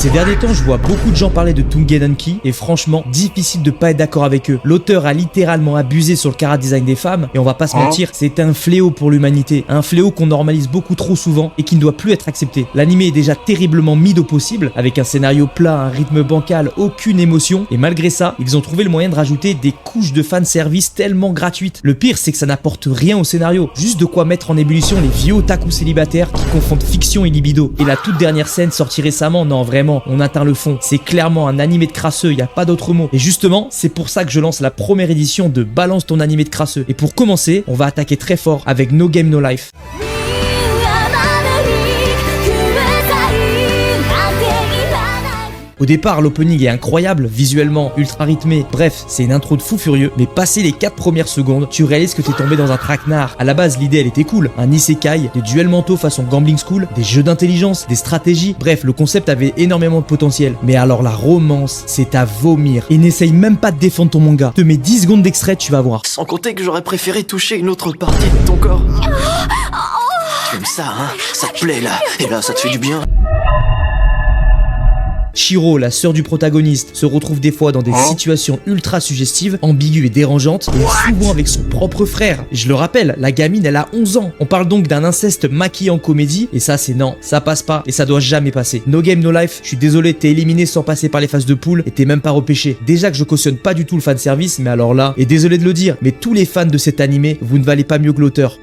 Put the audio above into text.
Ces derniers temps, je vois beaucoup de gens parler de Tungenanki et franchement, difficile de pas être d'accord avec eux. L'auteur a littéralement abusé sur le chara-design des femmes et on va pas se mentir, c'est un fléau pour l'humanité. Un fléau qu'on normalise beaucoup trop souvent et qui ne doit plus être accepté. L'anime est déjà terriblement mid au possible, avec un scénario plat, un rythme bancal, aucune émotion, et malgré ça, ils ont trouvé le moyen de rajouter des couches de fanservice tellement gratuites. Le pire, c'est que ça n'apporte rien au scénario, juste de quoi mettre en ébullition les vieux otaku célibataires qui confondent fiction et libido. Et la toute dernière scène sortie récemment, non vraiment, on atteint le fond. C'est clairement un animé de crasseux, y a pas d'autre mot. Et justement, c'est pour ça que je lance la première édition de Balance ton animé de crasseux. Et pour commencer, on va attaquer très fort avec No Game No Life. Au départ, l'opening est incroyable, visuellement ultra rythmé, bref, c'est une intro de fou furieux, mais passé les 4 premières secondes, tu réalises que t'es tombé dans un traquenard. À la base, l'idée elle était cool, un isekai, des duels mentaux façon Gambling School, des jeux d'intelligence, des stratégies, bref, le concept avait énormément de potentiel. Mais alors la romance, c'est à vomir, et n'essaye même pas de défendre ton manga. Te mets 10 secondes d'extrait, tu vas voir. Sans compter que j'aurais préféré toucher une autre partie de ton corps. Tu aimes ça, hein? Ça te plaît là, et là ça te fait du bien. Shiro, la sœur du protagoniste, se retrouve des fois dans des situations ultra suggestives, ambiguës et dérangeantes, et souvent avec son propre frère. Je le rappelle, la gamine elle a 11 ans. On parle donc d'un inceste maquillé en comédie, et ça c'est non, ça passe pas, et ça doit jamais passer. No Game No Life, je suis désolé, t'es éliminé sans passer par les phases de poule, et t'es même pas repêché. Déjà que je cautionne pas du tout le fanservice, mais alors là, et désolé de le dire, mais tous les fans de cet animé, vous ne valez pas mieux que l'auteur.